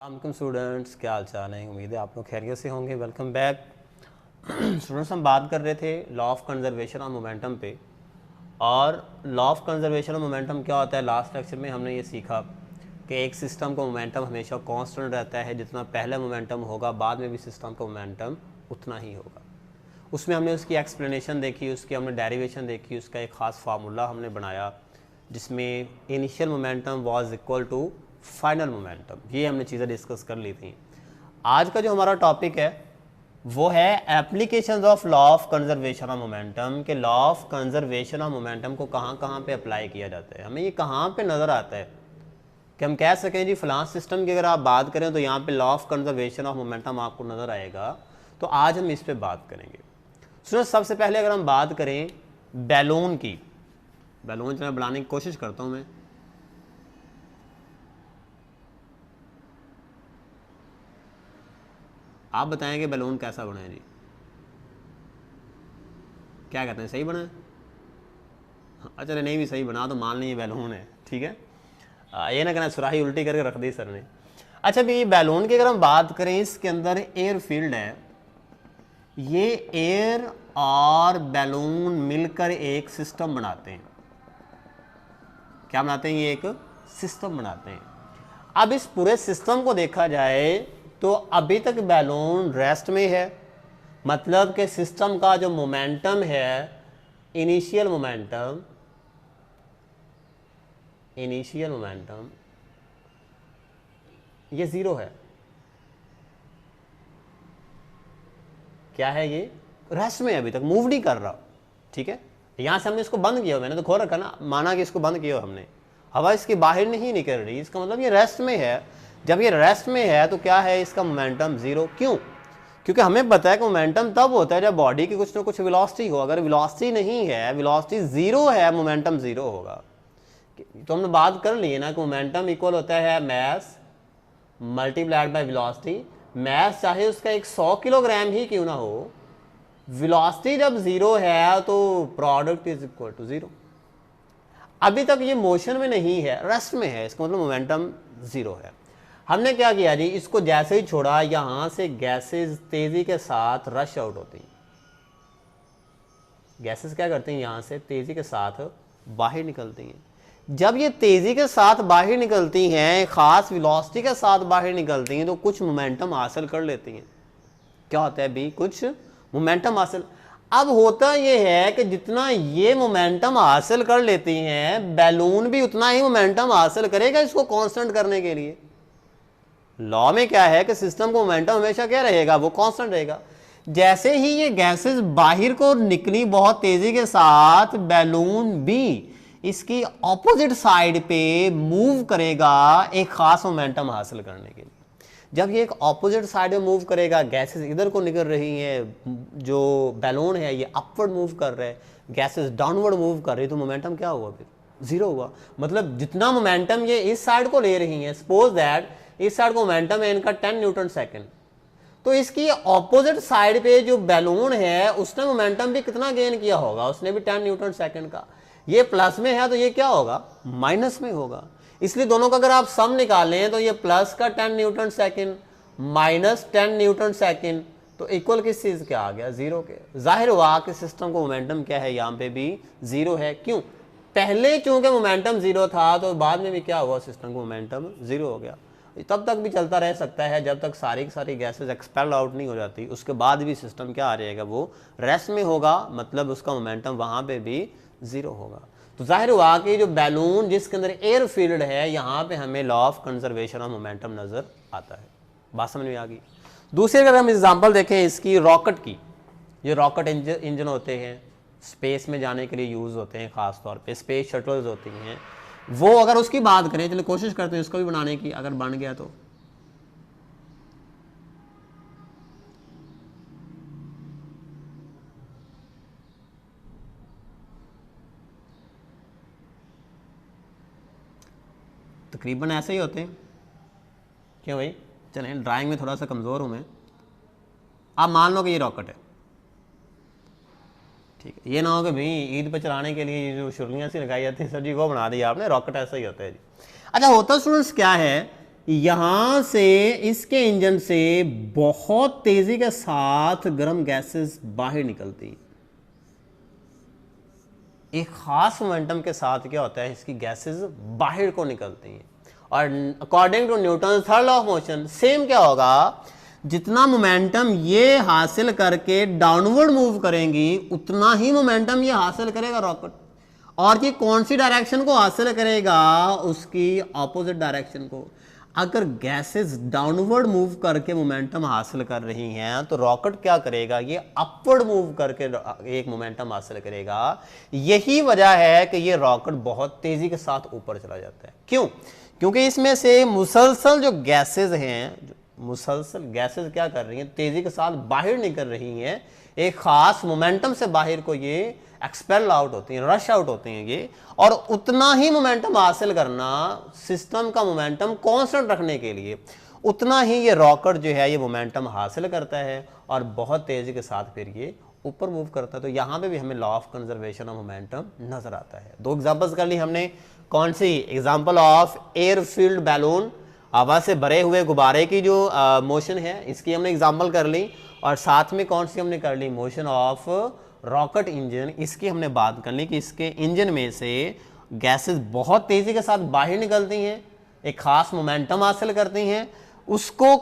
अस्सलाम स्टूडेंट्स, क्या हाल चाल है। उम्मीद है आप लोग खैरियत से होंगे। Welcome back. स्टूडेंट्स, हम बात कर रहे थे law of conservation of momentum पे। और law of conservation of momentum क्या होता है, लास्ट लेक्चर में हमने ये सीखा कि एक सिस्टम का मोमेंटम हमेशा कांस्टेंट रहता है। जितना पहले मोमेंटम होगा बाद में भी सिस्टम का मोमेंटम उतना ही होगा। उसमें हमने उसकी एक्सप्लेनेशन देखी, उसकी हमने डेरिवेशन देखी, उसका एक ख़ास फार्मूला हमने बनाया जिसमें initial momentum was equal to final momentum. ये हमने चीज़ें डिस्कस कर ली थी। आज का जो हमारा टॉपिक है वो है applications of law of conservation of momentum. के law of conservation of momentum को कहाँ कहाँ पे अप्लाई किया जाता है, हमें ये कहाँ पे नज़र आता है कि हम कह सकें जी फलां सिस्टम की अगर आप बात करें तो यहाँ पे law of conservation of momentum आपको नज़र आएगा। तो आज हम इस पे बात करेंगे। सुनो, सबसे पहले अगर हम बात करें बैलून की, बैलून जो मैं बनाने की कोशिश करता हूँ मैं। आप बताएं कि बैलून कैसा बना है जी, क्या कहते हैं, सही बना है? अच्छा, नहीं भी सही बना तो मान लीजिए बैलून है, ठीक है। ये ना कहना सुराही उल्टी करके रख दी सर ने। अच्छा भाई, बैलून की अगर हम बात करें, इसके अंदर एयर फील्ड है। ये एयर और बैलून मिलकर एक सिस्टम बनाते हैं। क्या बनाते हैं? ये एक सिस्टम बनाते हैं। अब इस पूरे सिस्टम को देखा जाए तो अभी तक बैलून रेस्ट में है, मतलब कि सिस्टम का जो मोमेंटम है, इनिशियल मोमेंटम ये जीरो है। क्या है? ये रेस्ट में है, अभी तक मूव नहीं कर रहा, ठीक है। यहां से हमने इसको बंद किया, मैंने तो खोल रखा ना, माना कि इसको बंद किया हमने, हवा इसके बाहर नहीं निकल रही, इसका मतलब ये रेस्ट में है। जब ये रेस्ट में है तो क्या है, इसका मोमेंटम जीरो। क्यों? क्योंकि हमें पता है कि मोमेंटम तब होता है जब बॉडी की कुछ ना कुछ वेलोसिटी हो। अगर वेलोसिटी नहीं है, वेलोसिटी जीरो है, मोमेंटम जीरो होगा। तो हमने बात कर ली है ना कि मोमेंटम इक्वल होता है mass multiplied by velocity. Mass चाहे उसका 100 किलोग्राम ही क्यों ना हो, वेलोसिटी जब जीरो है तो product is equal to zero. अभी तक ये मोशन में नहीं है, रेस्ट में है, इसका मतलब मोमेंटम जीरो है। हमने क्या किया जी, इसको जैसे ही छोड़ा, यहां से गैसेस तेजी के साथ रश आउट होती हैं। गैसेस क्या करती हैं, यहां से तेजी के साथ बाहर निकलती हैं। जब ये तेजी के साथ बाहर निकलती हैं, खास वेलोसिटी के साथ बाहर निकलती हैं, तो कुछ मोमेंटम हासिल कर लेती हैं। क्या होता है भी, कुछ मोमेंटम हासिल। अब होता यह है कि जितना ये मोमेंटम हासिल कर लेती हैं, बैलून भी उतना ही मोमेंटम हासिल करेगा इसको कांस्टेंट करने के लिए। लॉ में क्या है कि सिस्टम का मोमेंटम हमेशा क्या रहेगा, वो कांस्टेंट रहेगा। जैसे ही ये गैसेस बाहर को निकली बहुत तेजी के साथ, बैलून भी इसकी ऑपोजिट साइड पे मूव करेगा एक खास मोमेंटम हासिल करने के लिए। जब ये एक ऑपोजिट साइड में मूव करेगा, गैसेस इधर को निकल रही हैं, जो बैलून है ये अपवर्ड मूव कर रहे हैं, गैसेस डाउनवर्ड मूव कर रही है, तो मोमेंटम क्या हुआ? फिर जीरो हुआ। मतलब जितना मोमेंटम ये इस साइड को ले रही हैं, सपोज दैट इस साइड को मोमेंटम है इनका 10 न्यूटन सेकेंड, तो इसकी ऑपोजिट साइड पे जो बैलून है उसने मोमेंटम भी कितना गेन किया होगा, उसने भी 10 न्यूटन सेकेंड का। ये प्लस में है तो ये क्या होगा, माइनस में होगा। इसलिए दोनों का अगर आप सम निकालें तो ये प्लस का 10 Newton second minus 10 Newton second, तो इक्वल किस चीज के आ गया, जीरो के। जाहिर हुआ कि सिस्टम को मोमेंटम क्या है, यहां पे भी जीरो है। क्यों? पहले चूंकि मोमेंटम जीरो था तो बाद में भी क्या हुआ, सिस्टम को मोमेंटम जीरो हो गया। तब तक भी चलता रह सकता है जब तक सारी की सारी गैसेस एक्सपेल आउट नहीं हो जाती, उसके बाद भी सिस्टम क्या आ रहेगा, वो रेस्ट में होगा, मतलब उसका मोमेंटम वहां पे भी जीरो होगा। तो जाहिर हुआ कि जो बैलून जिसके अंदर एयर फील्ड है, यहां पे हमें law of conservation of momentum नजर आता है। बात समझ में आ गई? दूसरी अगर हम एग्जांपल देखें इसकी, रॉकेट की, ये रॉकेट इंजन होते हैं, स्पेस में जाने के लिए यूज होते हैं, खास तौर पे स्पेस शटल्स होती हैं, वो अगर उसकी बात करें, चलिए कोशिश करते हैं इसको भी बनाने की, अगर बन गया तो। तकरीबन ऐसे ही होते हैं। क्यों भाई? चलें, ड्राइंग में थोड़ा सा कमज़ोर हूं मैं। आप मान लो कि ये रॉकेट है, ठीक है। ये ना हो कि भाई ईद पे चलाने के लिए जो शुरलियाँ सी लगाई जाती है, सर जी वो बना दिया आपने, रॉकेट ऐसा ही होता है जी। अच्छा, होता स्टूडेंट्स क्या है, यहां से इसके इंजन से बहुत तेजी के साथ गर्म गैसेस बाहर निकलती हैं। एक खास मोमेंटम के साथ क्या होता है, इसकी गैसेस बाहर को निकलती हैं। और according to Newton third law of motion same क्या होगा, जितना मोमेंटम ये हासिल करके डाउनवर्ड मूव करेंगी उतना ही मोमेंटम ये हासिल करेगा रॉकेट। और ये कौन सी डायरेक्शन को हासिल करेगा, उसकी ऑपोजिट डायरेक्शन को। अगर गैसेस डाउनवर्ड मूव करके मोमेंटम हासिल कर रही हैं तो रॉकेट क्या करेगा, ये अपवर्ड मूव करके एक मोमेंटम हासिल करेगा। यही वजह है कि ये रॉकेट बहुत तेजी के साथ ऊपर चला जाता है। क्यों? क्योंकि इसमें से मुसलसल जो गैसेस हैं, मुसलसल गैसेस क्या कर रही हैं, तेजी के साथ बाहर निकल रही हैं। एक खास मोमेंटम से बाहर को ये एक्सपेल आउट होती हैं, रश आउट होती हैं ये। और उतना ही मोमेंटम हासिल करना, सिस्टम का मोमेंटम कांस्टेंट रखने के लिए, उतना ही ये रॉकेट जो है ये मोमेंटम हासिल करता है और बहुत तेजी के साथ फिर ये ऊपर मूव करता है। तो यहाँ पे भी हमें law of conservation of momentum नजर आता है। दो एग्जांपल्स कर ली हमने। कौन सी? Example of air filled balloon, हवा से भरे हुए गुब्बारे की जो मोशन है, इसकी हमने एग्जांपल कर ली। और साथ में कौन सी हमने कर ली, मोशन ऑफ रॉकेट इंजन, इसकी हमने बात कर ली कि इसके इंजन में से गैसेस बहुत तेजी के साथ बाहर निकलती हैं, एक खास मोमेंटम हासिल करती हैं। उसको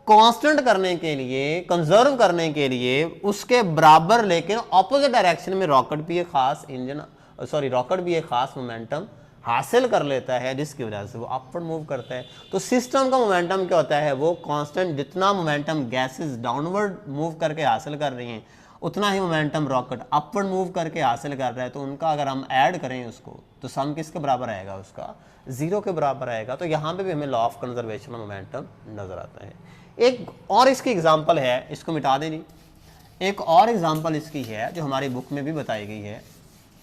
कांस्टेंट करने के लिए, कंजर्व करने के लिए उसके बराबर लेकिन ऑपोजिट डायरेक्शन में रॉकेट भी एक खास रॉकेट भी एक खास मोमेंटम हासिल कर लेता है, जिसकी वजह से वो अपवर्ड मूव करता है। तो सिस्टम का मोमेंटम क्या होता है, वो कांस्टेंट। जितना मोमेंटम गैसेस डाउनवर्ड मूव करके हासिल कर रही हैं उतना ही मोमेंटम रॉकेट अपवर्ड मूव करके हासिल कर रहा है। तो उनका अगर हम ऐड करें उसको, तो सम किसके बराबर आएगा, उसका 0 के बराबर आएगा। तो यहाँ पे भी हमें law of conservation of momentum नजर आता है। एक और इसकी एग्जांपल है, इसको मिटा दें जी। एक और एग्जांपल इसकी है जो हमारी बुक में भी बताई गई है,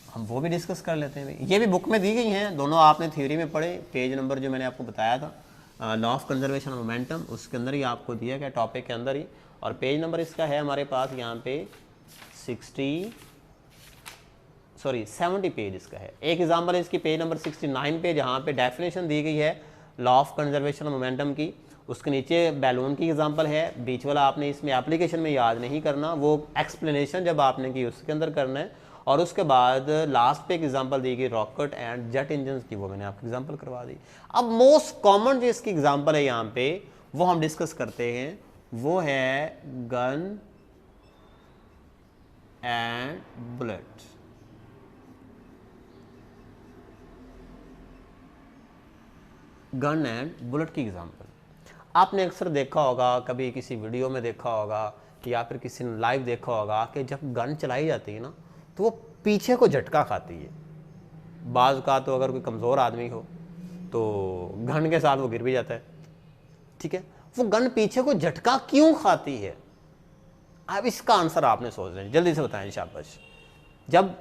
हम वो भी डिस्कस कर लेते हैं। ये भी बुक में दी गई हैं, दोनों आपने थ्योरी में पढ़े। पेज नंबर जो मैंने आपको बताया था law of conservation of momentum, उसके अंदर ही आपको दिया गया, टॉपिक के अंदर ही। और पेज नंबर इसका है हमारे पास यहाँ पे 70 पेज इसका है। एक एग्जांपल इसकी पेज नंबर 69 पे, जहाँ पे डेफिनेशन दी गई है law of conservation of momentum की। उसके नीचे बैलून की एग्जांपल है, बीच वाला आपने इसमें एप्लीकेशन में याद नहीं करना, वो एक्सप्लेनेशन जब आपने की उसके अंदर करना है। और उसके बाद लास्ट पे एक एग्जांपल दी गई रॉकेट एंड जेट इंजन की, वो मैंने आपको एग्जांपल करवा दी। अब मोस्ट कॉमन जो इसकी एग्जांपल है यहाँ पे, वो हम डिस्कस करते हैं, वो है gun and bullet. Gun and bullet की एग्जांपल आपने अक्सर देखा होगा, कभी किसी वीडियो में देखा होगा या फिर किसी ने लाइव देखा होगा कि जब गन चलाई जाती है ना तो वो पीछे को झटका खाती है। बाज़ का तो अगर कोई कमज़ोर आदमी हो तो गन के साथ वो गिर भी जाता है, ठीक है। वो गन पीछे को झटका क्यों खाती है, अब इसका आंसर आपने सोच लें, जल्दी से बताएं शाबाश। जब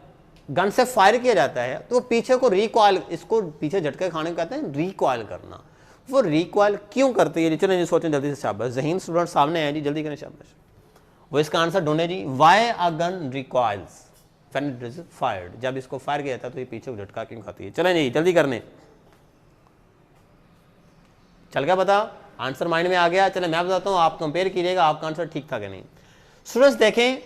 गन से फायर किया जाता है तो पीछे को रिकॉइल, इसको पीछे झटके खाने को कहते हैं रिकॉइल करना। वो रिकॉइल क्यों करती है, चलें जी सोचें जल्दी से शाबाश। ज़हीन स्टूडेंट सामने हैं जी, जल्दी करें शाबाश। वो इसका आंसर ढूंढे जी। Why a gun recoils when it is fired, जब इसको फायर किया जाता है तो ये पीछे को झटका क्यों खाती है। चलें जी जल्दी करने, चल गया पता, आंसर माइंड में आ गया। चले मैं बताता हूँ, आप कंपेयर कीजिएगा आपका आंसर ठीक था कि नहीं। स्टूडेंट्स देखें,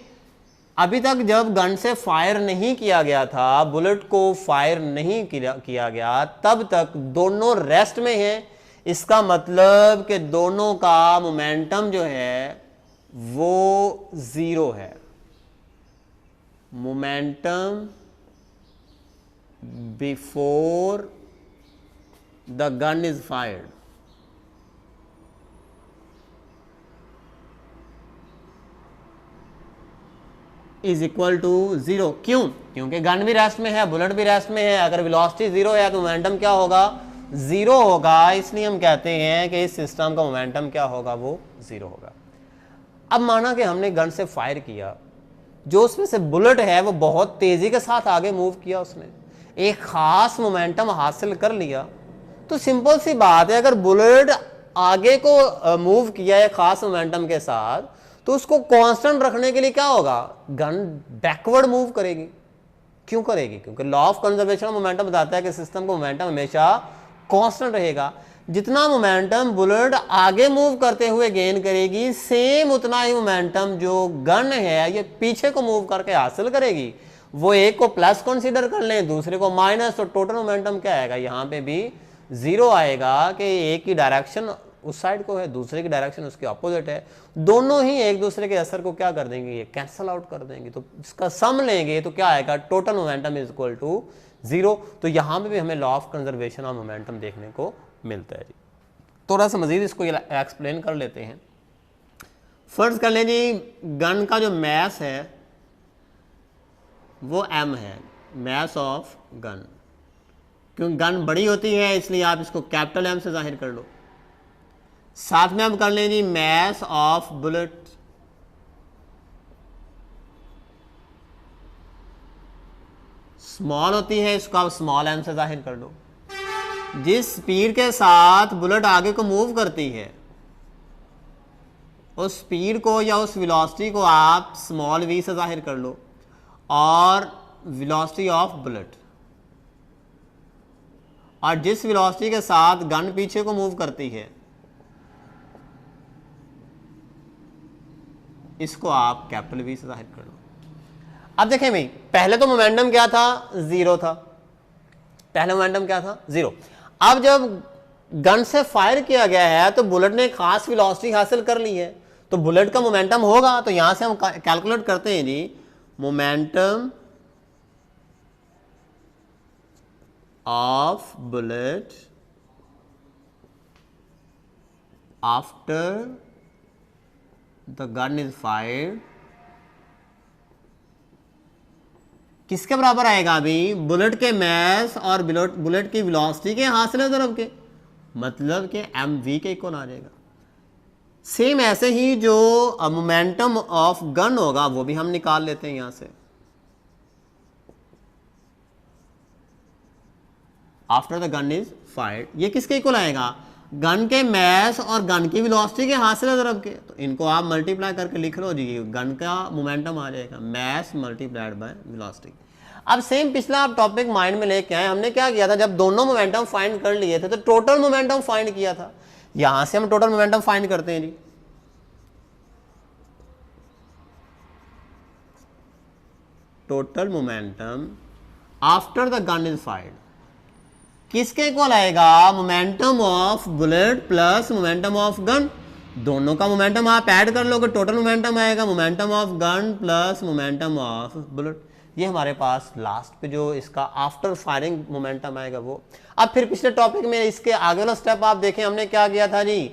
अभी तक जब गन से फायर नहीं किया गया था, बुलेट को फायर नहीं किया गया, तब तक दोनों रेस्ट में हैं। इसका मतलब कि दोनों का मोमेंटम जो है वो 0 है। Momentum before the gun is fired is equal to 0। क्यों? क्योंकि गन भी रेस्ट में है, बुलेट भी रेस्ट में है। अगर वेलोसिटी 0 है तो मोमेंटम क्या होगा, 0 होगा। इसलिए हम कहते हैं कि इस सिस्टम का मोमेंटम क्या होगा, वो 0 होगा। अब माना कि हमने गन से फायर किया, जो उसमें से बुलेट है वो बहुत तेजी के साथ आगे मूव किया, उसने एक खास मोमेंटम हासिल कर लिया। तो सिंपल सी बात है, अगर बुलेट आगे को मूव किया है खास मोमेंटम के साथ, तो उसको कांस्टेंट रखने के लिए क्या होगा, गन बैकवर्ड मूव करेगी। क्यों करेगी? क्योंकि law of conservation of momentum बताता है कि सिस्टम का मोमेंटम हमेशा कांस्टेंट रहेगा। जितना मोमेंटम बुलेट आगे मूव करते हुए गेन करेगी, सेम उतना ही मोमेंटम जो गन है ये पीछे को मूव करके हासिल करेगी। वो एक को प्लस कंसीडर कर लें, दूसरे को माइनस, तो टोटल मोमेंटम क्या आएगा, यहाँ पे भी 0 आएगा कि एक की डायरेक्शन उस साइड को है, दूसरे की डायरेक्शन उसके ऑपोजिट है, दोनों ही एक दूसरे के असर को क्या कर देंगे, ये कैंसल आउट कर देंगे। तो इसका सम लेंगे तो क्या आएगा, total momentum is equal to 0। तो यहाँ पे भी हमें law of conservation of momentum देखने को मिलता है जी। थोड़ा सा मजीद इसको एक्सप्लेन कर लेते हैं। फर्ज कर लें जी, गन का जो मैस है वो m है, मैस ऑफ गन। क्योंकि गन बड़ी होती है इसलिए आप इसको कैपिटल M से जाहिर कर लो। साथ में हम कर लें जी मैस ऑफ बुलेट, स्मॉल होती है, इसको आप स्मॉल m से जाहिर कर लो। जिस स्पीड के साथ बुलेट आगे को मूव करती है उस स्पीड को या उस वेलोसिटी को आप स्मॉल v से जाहिर कर लो, और वेलोसिटी ऑफ बुलेट, और जिस वेलोसिटी के साथ गन पीछे को मूव करती है इसको आप कैपिटल V से जाहिर कर लो। अब देखें भाई, पहले तो मोमेंटम क्या था, 0 था, पहले मोमेंटम क्या था, 0। अब जब गन से फायर किया गया है तो बुलेट ने खास वेलोसिटी हासिल कर ली है, तो बुलेट का मोमेंटम होगा। तो यहां से हम कैलकुलेट करते हैं जी, momentum of bullet after the gun is fired किसके बराबर आएगा अभी, बुलेट के मैस और बुलेट की वेलोसिटी के हासिल ज़रब के, मतलब कि mv के इक्वल आ जाएगा। सेम ऐसे ही जो मोमेंटम ऑफ गन होगा वो भी हम निकाल लेते हैं यहां से। After the gun is fired, ये किसके इक्वल आएगा, गन के मैस और गन की वेलोसिटी के हासिल ज़रब के। तो इनको आप मल्टीप्लाई करके लिख लो जी, गन का मोमेंटम आ जाएगा मैस मल्टीप्लाइड बाय वेलोसिटी। अब सेम पिछला आप टॉपिक माइंड में लेके आए, हमने क्या किया था, जब दोनों मोमेंटम फाइंड कर लिए थे तो टोटल मोमेंटम फाइंड किया था। यहां से हम टोटल मोमेंटम फाइंड करते हैं जी। Total momentum after the gun is fired किसके इक्वल आएगा, momentum of bullet plus momentum of gun, दोनों का मोमेंटम आप ऐड कर लोगे, टोटल मोमेंटम आएगा momentum of gun plus momentum of bullet. ये हमारे पास लास्ट पे जो इसका आफ्टर फायरिंग मोमेंटम आएगा वो। अब फिर पिछले टॉपिक में इसके आगे वाला स्टेप आप देखें, हमने क्या किया था जी,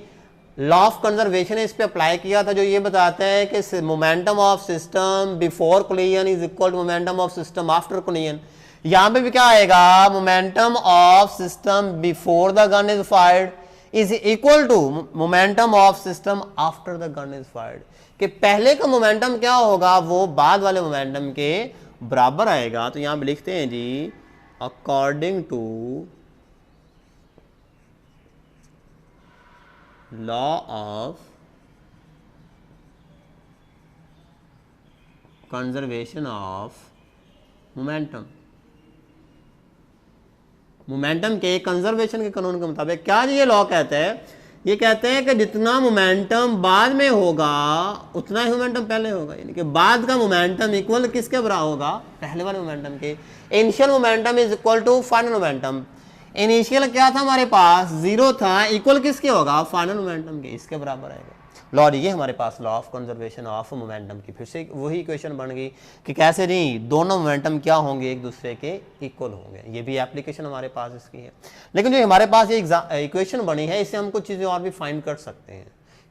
लॉ ऑफ कंजर्वेशन इस पे अप्लाई किया था, जो ये बताता है कि momentum of system before collision is equal to momentum of system after collision. यहां पे भी क्या आएगा, momentum of system before the gun is fired is equal to momentum of system after the gun is fired. कि पहले का momentum क्या होगा वो बाद वाले मोमेंटम के बराबर आएगा। तो यहां पे लिखते हैं जी, according to law of conservation of momentum, momentum के कंजर्वेशन के कानून के मुताबिक क्या ये लॉ कहता है, ये कहते हैं कि जितना मोमेंटम बाद में होगा उतना ही मोमेंटम पहले होगा, यानी कि बाद का मोमेंटम इक्वल किसके बराबर होगा, पहले वाले मोमेंटम के। Initial momentum is equal to final momentum. Initial क्या था हमारे पास, 0 था, इक्वल किसके होगा, फाइनल मोमेंटम के, इसके बराबर आएगा। लॉ ये हमारे पास law of conservation of momentum की फिर से वही इक्वेशन बन गई कि कैसे नहीं, दोनों मोमेंटम क्या होंगे, एक दूसरे के इक्वल होंगे। ये भी एप्लीकेशन हमारे पास इसकी है। लेकिन जो हमारे पास ये इक्वेशन बनी है इससे हम कुछ चीज़ें और भी फाइंड कर सकते हैं।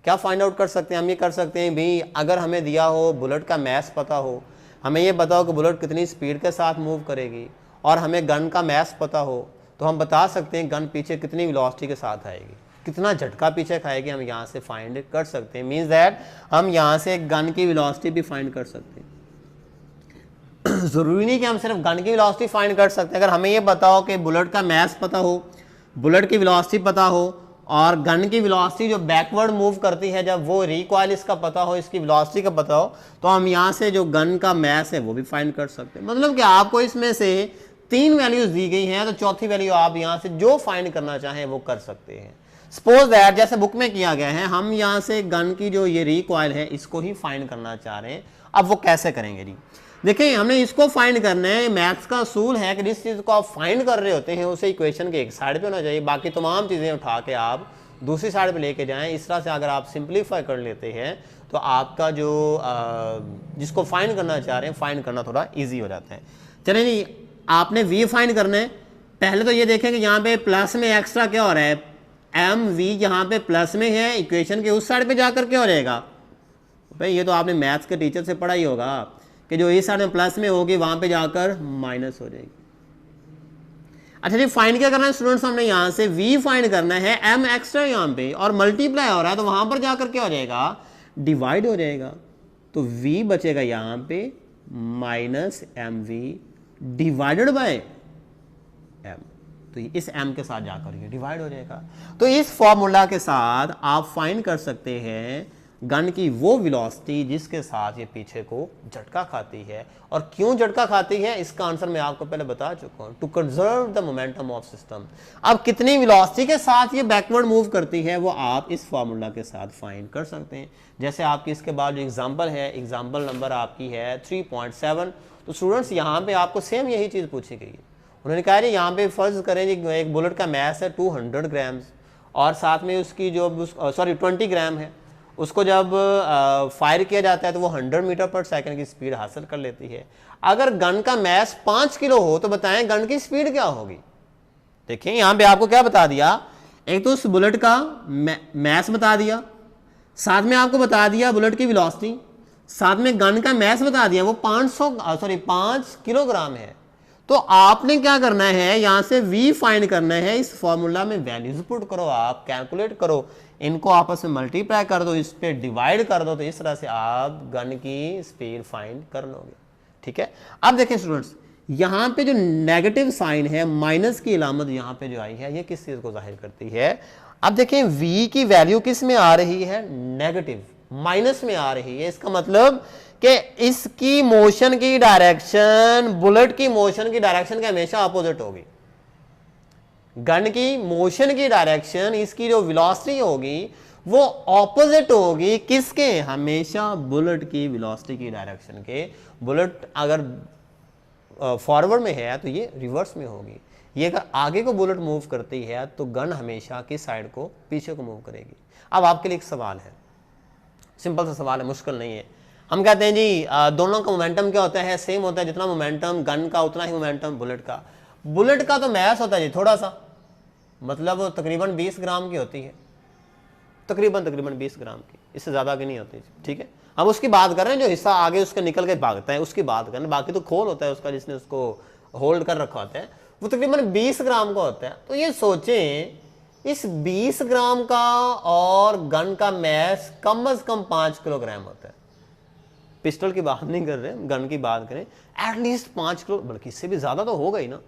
क्या फाइंड आउट कर सकते हैं, हम ये कर सकते हैं भाई, अगर हमें दिया हो बुलेट का मैस पता हो, हमें ये पता हो कि बुलेट कितनी स्पीड के साथ मूव करेगी, और हमें गन का मैस पता हो, तो हम बता सकते हैं गन पीछे कितनी वेलोसिटी के साथ आएगी, कितना झटका पीछे खाएगी, हम यहाँ से फाइंड कर सकते हैं। मीन्स दैट हम यहाँ से गन की वेलोसिटी भी फाइंड कर सकते हैं। जरूरी नहीं कि हम सिर्फ गन की वेलोसिटी फाइंड कर सकते हैं। अगर हमें ये पता हो कि बुलेट का मैस पता हो, बुलेट की वेलोसिटी पता हो, और गन की वेलोसिटी जो बैकवर्ड मूव करती है जब वो रिकॉइल इसका पता हो, इसकी वेलोसिटी का पता हो, तो हम यहाँ से जो गन का मैस है वो भी फाइंड कर सकते हैं। मतलब कि आपको इसमें से 3 वैल्यूज दी गई हैं, तो चौथी वैल्यू आप यहाँ से जो फाइंड करना चाहें वो कर सकते हैं। सपोज दैट जैसे बुक में किया गया है, हम यहाँ से गन की जो ये रिकॉइल है इसको ही फाइंड करना चाह रहे हैं। अब वो कैसे करेंगे जी? देखिए हमने इसको फाइंड करना है। मैथ्स का असूल है कि जिस चीज़ को आप फाइंड कर रहे होते हैं उसे इक्वेशन के एक साइड पे होना चाहिए, बाकी तमाम चीज़ें उठा के आप दूसरी साइड पे लेके जाएं। इस तरह से अगर आप सिंप्लीफाई कर लेते हैं तो आपका जो जिसको फाइंड करना चाह रहे हैं फाइंड करना थोड़ा ईजी हो जाता है। चलिए जी, आपने v फाइंड करना है। पहले तो ये देखें कि यहाँ पे प्लस में एक्स्ट्रा क्या हो रहा है, एम वी यहाँ पे प्लस में है, इक्वेशन के उस साइड पे जाकर क्या हो जाएगा भाई? ये तो आपने मैथ्स के टीचर से पढ़ा ही होगा कि जो इस साइड में प्लस में होगी वहां पे जाकर माइनस हो जाएगी। अच्छा जी, फाइंड क्या करना है स्टूडेंट्स? हमने यहाँ से v फाइंड करना है, m एक्स्ट्रा यहाँ पे और मल्टीप्लाई हो रहा है तो वहां पर जाकर क्या हो जाएगा, डिवाइड हो जाएगा। तो v बचेगा यहाँ पे minus m v divided by m, तो इस m के साथ जाकर ये डिवाइड हो जाएगा। तो इस फॉर्मूला के साथ आप फाइंड कर सकते हैं गन की वो वेलोसिटी जिसके साथ ये पीछे को झटका खाती है। और क्यों झटका खाती है इसका आंसर मैं आपको पहले बता चुका हूं, to conserve the momentum of system. अब कितनी वेलोसिटी के साथ ये बैकवर्ड मूव करती है वो आप इस फार्मूला के साथ फाइंड कर सकते हैं। जैसे आपकी इसके बाद जो एग्जाम्पल है, एग्जाम्पल नंबर आपकी है 3.7। तो स्टूडेंट्स यहाँ पे आपको सेम यही चीज पूछी गई है। उन्होंने कहा जी यहाँ पे फर्ज करें जी एक बुलेट का मैस है 200 ग्राम्स और साथ में उसकी जो 20 ग्राम है, उसको जब फायर किया जाता है तो वो 100 मीटर पर सेकंड की स्पीड हासिल कर लेती है। अगर गन का मैस 5 किलो हो तो बताएं गन की स्पीड क्या होगी? देखिए यहां पे आपको क्या बता दिया, एक तो उस बुलेट का मैस बता दिया, साथ में आपको बता दिया बुलेट की वेलोसिटी, साथ में गन का मैस बता दिया वो 5 किलोग्राम है। तो आपने क्या करना है, यहां से v फाइंड करना है। इस फॉर्मूला में वैल्यूज पुट करो, आप कैलकुलेट करो, इनको आपस में मल्टीप्लाई कर दो, इस पे डिवाइड कर दो, तो इस तरह से आप गन की स्पीड फाइंड कर लोगे। ठीक है, अब देखें स्टूडेंट्स, यहां पे जो नेगेटिव साइन है, माइनस की अलामत यहां पे जो आई है, ये किस चीज को जाहिर करती है? अब देखें v की वैल्यू किस में आ रही है, नेगेटिव, माइनस में आ रही है। इसका मतलब कि इसकी मोशन की डायरेक्शन बुलेट की मोशन की डायरेक्शन के हमेशा अपोजिट होगी। गन की मोशन की डायरेक्शन, इसकी जो वेलोसिटी होगी वो ऑपोजिट होगी किसके, हमेशा बुलेट की वेलोसिटी की डायरेक्शन के। बुलेट अगर फॉरवर्ड में है तो ये रिवर्स में होगी, ये अगर आगे को बुलेट मूव करती है तो गन हमेशा किस साइड को, पीछे को मूव करेगी। अब आपके लिए एक सवाल है, सिंपल सा सवाल है, मुश्किल नहीं है। हम कहते हैं जी दोनों का मोमेंटम क्या होता है, सेम होता है, जितना मोमेंटम गन का उतना ही मोमेंटम बुलेट का। बुलेट का तो मैस होता है जी थोड़ा सा, मतलब तकरीबन 20 ग्राम की होती है, तकरीबन 20 ग्राम की, इससे ज़्यादा की नहीं होती। ठीक है, हम उसकी बात कर रहे हैं जो हिस्सा आगे उसके निकल के भागता है उसकी बात कर रहे हैं, बाकी तो खोल होता है उसका जिसने उसको होल्ड कर रखा होता है, वो तकरीबन 20 ग्राम का होता है। तो ये सोचें इस 20 ग्राम का और गन का मैस कम से कम 5 किलोग्राम होता है। पिस्टल की बात नहीं कर रहे, गन की बात करें, एटलीस्ट 5 किलो, बल्कि इससे भी ज्यादा तो होगा ही ना।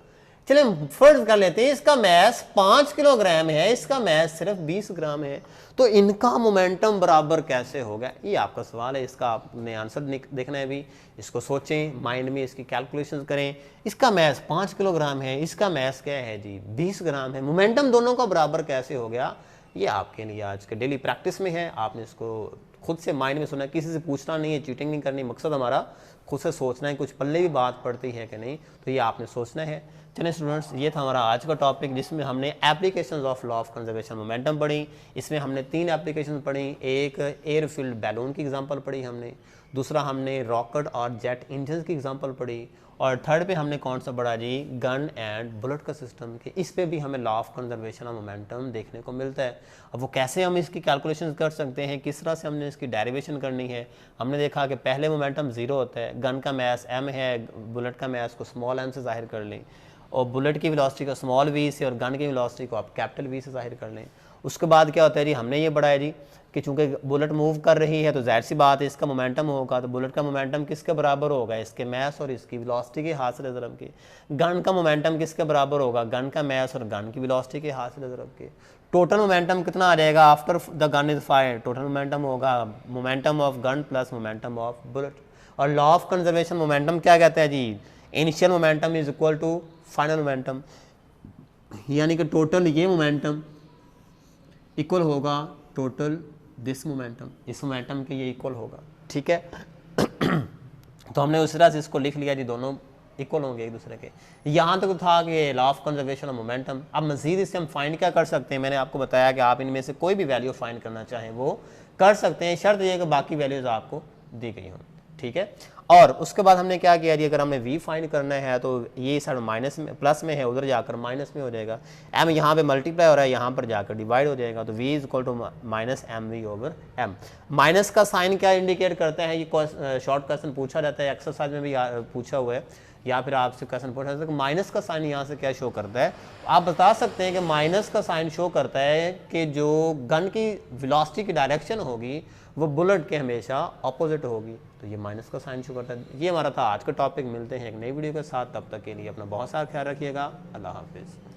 चले फर्ज कर लेते हैं इसका मैस 5 किलोग्राम है, इसका मैस सिर्फ 20 ग्राम है, तो इनका मोमेंटम बराबर कैसे होगा, ये आपका सवाल है। इसका आपने आंसर देखना है अभी, इसको सोचें, माइंड में इसकी कैलकुलेशन करें। इसका मैस 5 किलोग्राम है, इसका मैस क्या है जी 20 ग्राम है, मोमेंटम दोनों का बराबर कैसे हो गया, ये आपके लिए आज के डेली प्रैक्टिस में है। आपने इसको खुद से माइंड में सुना, किसी से पूछना नहीं है, चीटिंग नहीं करनी, मकसद हमारा खुद से सोचना है, कुछ पल्ले भी बात पड़ती है कि नहीं, तो ये आपने सोचना है। चलिए स्टूडेंट्स, ये था हमारा आज का टॉपिक जिसमें हमने applications of law of conservation momentum पढ़ी। इसमें हमने 3 एप्लीकेशन पढ़ी, एक एयर फिल्ड बैलून की एग्जांपल पढ़ी हमने, दूसरा हमने रॉकेट और जेट इंजन की एग्जांपल पढ़ी, और थर्ड पे हमने कौन सा पढ़ा जी, गन एंड बुलेट का सिस्टम के। इस पे भी हमें law of conservation of momentum देखने को मिलता है। अब वो कैसे हम इसकी कैलकुलेशन कर सकते हैं, किस तरह से हमने इसकी डेरिवेशन करनी है, हमने देखा कि पहले मोमेंटम 0 होता है, गन का मैस m है, बुलेट का मैस को स्मॉल m से जाहिर कर लें, और बुलेट की वेलोसिटी को स्मॉल v से, और गन की वेलोसिटी को आप कैपिटल V से जाहिर कर लें। उसके बाद क्या होता है जी, हमने ये पढ़ा है जी कि चूंकि बुलेट मूव कर रही है तो जाहिर सी बात है इसका मोमेंटम होगा, तो बुलेट का मोमेंटम किसके बराबर होगा, इसके मैस और इसकी वेलोसिटी के हासिल ज़रब के। गन का मोमेंटम किसके बराबर होगा, गन का मैस और गन की वेलोसिटी के हासिल ज़रब के। टोटल मोमेंटम कितना आ जाएगा after the gun is fired, total momentum होगा momentum of gun plus momentum of bullet. और लॉ ऑफ कंजर्वेशन मोमेंटम क्या कहता है जी, initial momentum is equal to final momentum, यानी कि टोटल ये मोमेंटम इक्वल होगा टोटल दिस मोमेंटम, इस मोमेंटम के ये इक्वल होगा, ठीक है। तो हमने उस तरह से इसको लिख लिया जी, दोनों इक्वल होंगे एक दूसरे के। यहाँ तक तो था कि law of conservation of momentum. अब मजीद इससे हम फाइंड क्या कर सकते हैं, मैंने आपको बताया कि आप इनमें से कोई भी वैल्यू फाइंड करना चाहें वो कर सकते हैं, शर्त यह कि बाकी वैल्यूज़ आपको दी गई हों, ठीक है। और उसके बाद हमने क्या किया जी, अगर हमें v फाइंड करना है तो ये साइड माइनस में प्लस में है, उधर जाकर माइनस में हो जाएगा। m यहाँ पे मल्टीप्लाई हो रहा है, यहाँ पर जाकर डिवाइड हो जाएगा, तो v is equal to minus m v over m। Minus का साइन क्या इंडिकेट करता है, ये शॉर्ट क्वेश्चन पूछा जाता है, एक्सरसाइज में भी पूछा हुआ है, या फिर आपसे क्वेश्चन पूछा जाता है कि माइनस का साइन यहाँ से क्या शो करता है। आप बता सकते हैं कि माइनस का साइन शो करता है कि जो गन की वेलोसिटी की डायरेक्शन होगी वो बुलेट के हमेशा अपोजिट होगी, तो ये माइनस का साइन शो करता है। ये हमारा था आज का टॉपिक। मिलते हैं एक नई वीडियो के साथ, तब तक के लिए अपना बहुत सारा ख्याल रखिएगा। अल्लाह हाफिज़।